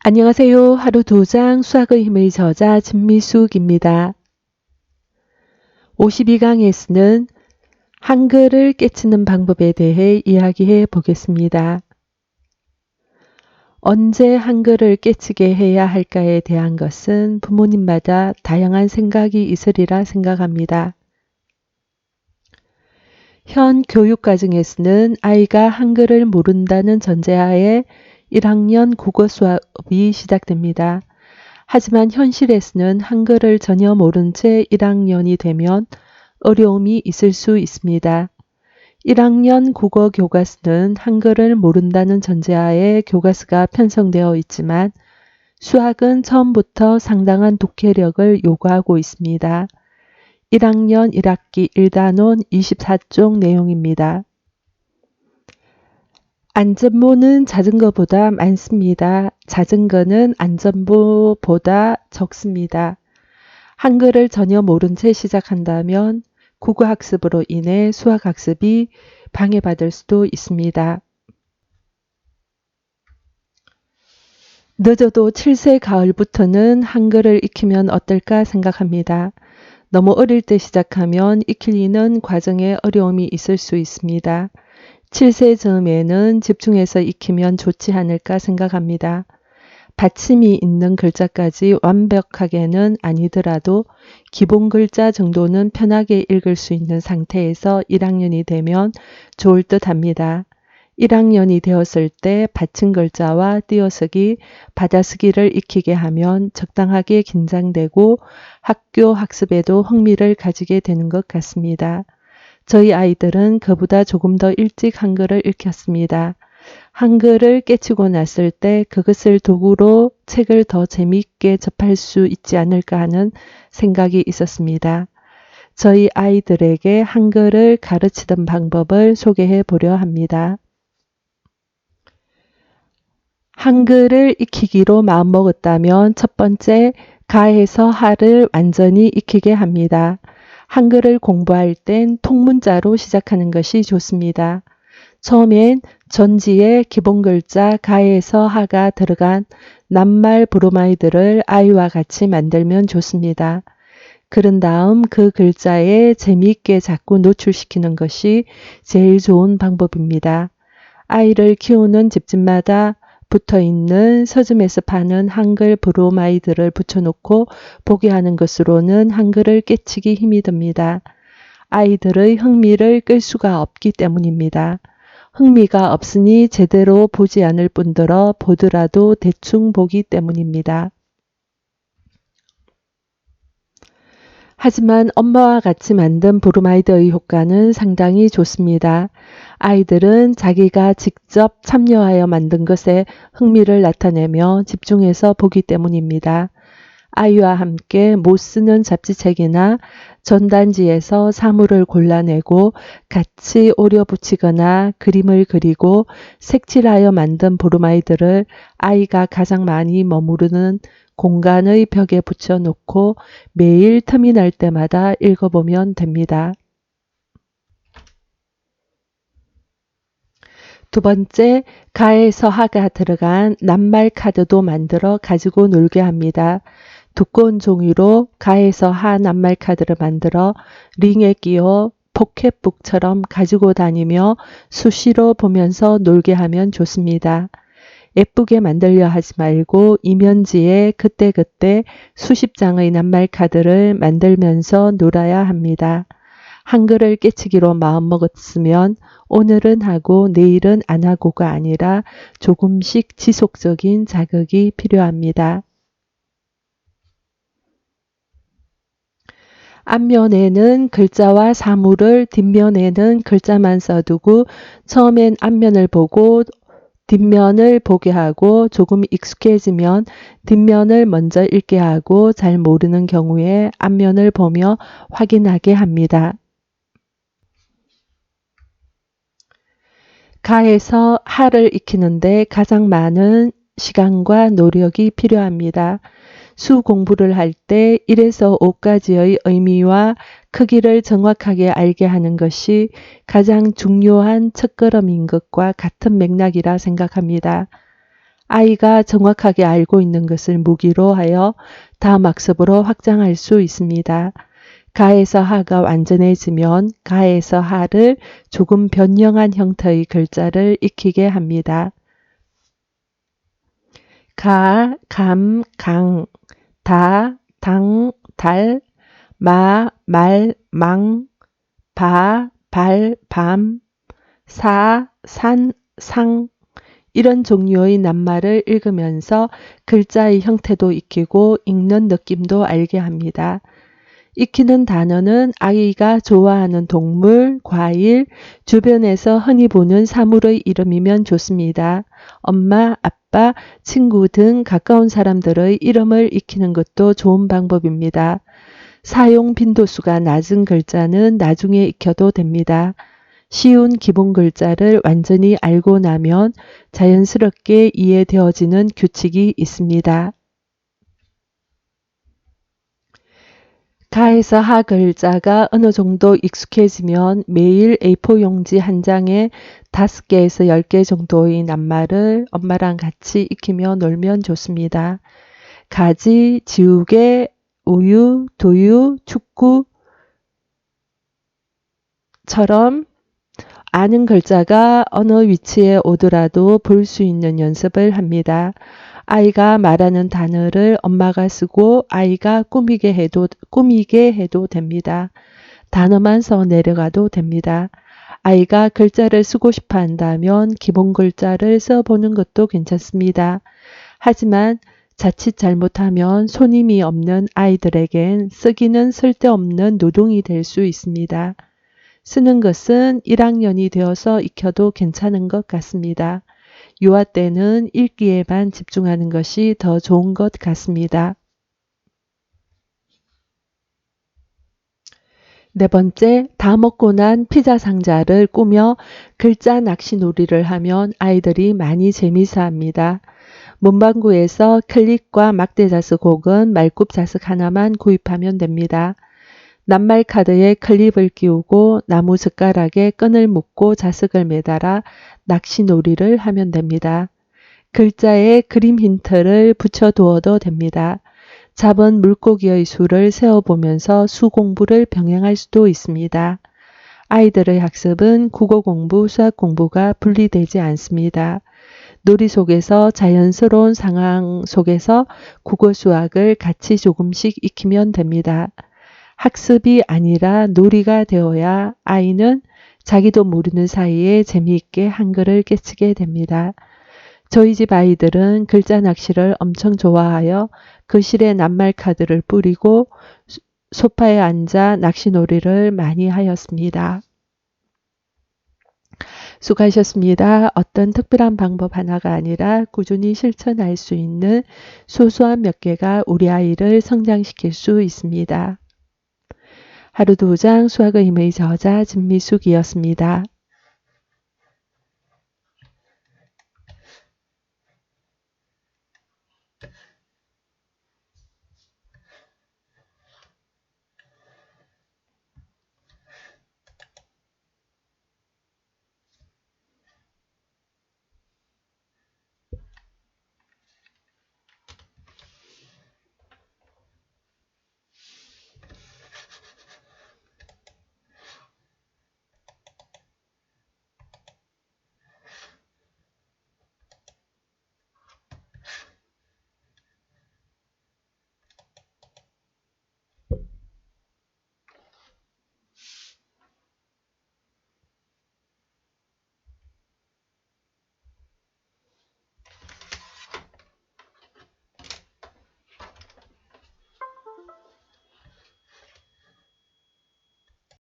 안녕하세요. 하루 2장 수학의 힘의 저자 진미숙입니다. 52강에서는 한글을 깨치는 방법에 대해 이야기해 보겠습니다. 언제 한글을 깨치게 해야 할까에 대한 것은 부모님마다 다양한 생각이 있으리라 생각합니다. 현 교육과정에서는 아이가 한글을 모른다는 전제하에 1학년 국어 수업이 시작됩니다. 하지만 현실에서는 한글을 전혀 모른 채 1학년이 되면 어려움이 있을 수 있습니다. 1학년 국어 교과서는 한글을 모른다는 전제하에 교과서가 편성되어 있지만 수학은 처음부터 상당한 독해력을 요구하고 있습니다. 1학년 1학기 1단원 24쪽 내용입니다. 안전모는 자전거보다 많습니다. 자전거는 안전모보다 적습니다. 한글을 전혀 모른 채 시작한다면 국어학습으로 인해 수학학습이 방해받을 수도 있습니다. 늦어도 7세 가을부터는 한글을 익히면 어떨까 생각합니다. 너무 어릴 때 시작하면 익히는 과정에 어려움이 있을 수 있습니다. 7세 즈음에는 집중해서 익히면 좋지 않을까 생각합니다. 받침이 있는 글자까지 완벽하게는 아니더라도 기본 글자 정도는 편하게 읽을 수 있는 상태에서 1학년이 되면 좋을 듯 합니다. 1학년이 되었을 때 받침 글자와 띄어쓰기, 받아쓰기를 익히게 하면 적당하게 긴장되고 학교 학습에도 흥미를 가지게 되는 것 같습니다. 저희 아이들은 그보다 조금 더 일찍 한글을 익혔습니다. 한글을 깨치고 났을 때 그것을 도구로 책을 더 재미있게 접할 수 있지 않을까 하는 생각이 있었습니다. 저희 아이들에게 한글을 가르치던 방법을 소개해 보려 합니다. 한글을 익히기로 마음먹었다면 첫 번째, 가에서 하를 완전히 익히게 합니다. 한글을 공부할 땐 통문자로 시작하는 것이 좋습니다. 처음엔 전지에 기본 글자 가에서 하가 들어간 낱말 브로마이드를 아이와 같이 만들면 좋습니다. 그런 다음 그 글자에 재미있게 자꾸 노출시키는 것이 제일 좋은 방법입니다. 아이를 키우는 집집마다 붙어있는 서점에서 파는 한글 브로마이드를 붙여놓고 보게 하는 것으로는 한글을 깨치기 힘이 듭니다. 아이들의 흥미를 끌 수가 없기 때문입니다. 흥미가 없으니 제대로 보지 않을 뿐더러 보더라도 대충 보기 때문입니다. 하지만 엄마와 같이 만든 브로마이드의 효과는 상당히 좋습니다. 아이들은 자기가 직접 참여하여 만든 것에 흥미를 나타내며 집중해서 보기 때문입니다. 아이와 함께 못 쓰는 잡지책이나 전단지에서 사물을 골라내고 같이 오려 붙이거나 그림을 그리고 색칠하여 만든 브로마이드를 아이가 가장 많이 머무르는 공간의 벽에 붙여놓고 매일 틈이 날 때마다 읽어보면 됩니다. 두 번째, 가에서 하가 들어간 낱말 카드도 만들어 가지고 놀게 합니다. 두꺼운 종이로 가에서 하 낱말 카드를 만들어 링에 끼워 포켓북처럼 가지고 다니며 수시로 보면서 놀게 하면 좋습니다. 예쁘게 만들려 하지 말고 이면지에 그때그때 수십 장의 낱말 카드를 만들면서 놀아야 합니다. 한글을 깨치기로 마음먹었으면 오늘은 하고 내일은 안 하고가 아니라 조금씩 지속적인 자극이 필요합니다. 앞면에는 글자와 사물을 뒷면에는 글자만 써두고 처음엔 앞면을 보고 뒷면을 보게 하고 조금 익숙해지면 뒷면을 먼저 읽게 하고 잘 모르는 경우에 앞면을 보며 확인하게 합니다. 가에서 하를 익히는데 가장 많은 시간과 노력이 필요합니다. 수 공부를 할 때 1에서 5까지의 의미와 크기를 정확하게 알게 하는 것이 가장 중요한 첫걸음인 것과 같은 맥락이라 생각합니다. 아이가 정확하게 알고 있는 것을 무기로 하여 다음 학습으로 확장할 수 있습니다. 가에서 하가 완전해지면 가에서 하를 조금 변형한 형태의 글자를 익히게 합니다. 가, 감, 강, 다, 당, 달, 마, 말, 망, 바, 발, 밤, 사, 산, 상, 이런 종류의 낱말을 읽으면서 글자의 형태도 익히고 읽는 느낌도 알게 합니다. 익히는 단어는 아이가 좋아하는 동물, 과일, 주변에서 흔히 보는 사물의 이름이면 좋습니다. 엄마, 아빠, 친구 등 가까운 사람들의 이름을 익히는 것도 좋은 방법입니다. 사용 빈도수가 낮은 글자는 나중에 익혀도 됩니다. 쉬운 기본 글자를 완전히 알고 나면 자연스럽게 이해되어지는 규칙이 있습니다. 가에서 하 글자가 어느 정도 익숙해지면 매일 A4 용지 한 장에 5개에서 10개 정도의 낱말을 엄마랑 같이 익히며 놀면 좋습니다. 가지, 지우개, 우유, 두유, 축구처럼 아는 글자가 어느 위치에 오더라도 볼 수 있는 연습을 합니다. 아이가 말하는 단어를 엄마가 쓰고 아이가 꾸미게 해도 됩니다. 단어만 써 내려가도 됩니다. 아이가 글자를 쓰고 싶어 한다면 기본 글자를 써보는 것도 괜찮습니다. 하지만 자칫 잘못하면 손님이 없는 아이들에겐 쓰기는 쓸데없는 노동이 될 수 있습니다. 쓰는 것은 1학년이 되어서 익혀도 괜찮은 것 같습니다. 유아 때는 읽기에만 집중하는 것이 더 좋은 것 같습니다. 네 번째, 다 먹고 난 피자 상자를 꾸며 글자 낚시 놀이를 하면 아이들이 많이 재미있어합니다. 문방구에서 클립과 막대자석 혹은 말굽자석 하나만 구입하면 됩니다. 낱말 카드에 클립을 끼우고 나무 젓가락에 끈을 묶고 자석을 매달아 낚시놀이를 하면 됩니다. 글자에 그림 힌트를 붙여두어도 됩니다. 잡은 물고기의 수를 세어보면서 수 공부를 병행할 수도 있습니다. 아이들의 학습은 국어 공부, 수학 공부가 분리되지 않습니다. 놀이 속에서 자연스러운 상황 속에서 국어, 수학을 같이 조금씩 익히면 됩니다. 학습이 아니라 놀이가 되어야 아이는 자기도 모르는 사이에 재미있게 한글을 깨치게 됩니다. 저희 집 아이들은 글자 낚시를 엄청 좋아하여 거실에 낱말 카드를 뿌리고 소파에 앉아 낚시놀이를 많이 하였습니다. 수고하셨습니다. 어떤 특별한 방법 하나가 아니라 꾸준히 실천할 수 있는 소소한 몇 개가 우리 아이를 성장시킬 수 있습니다. 하루 2장 수학의 힘의 저자 진미숙이었습니다.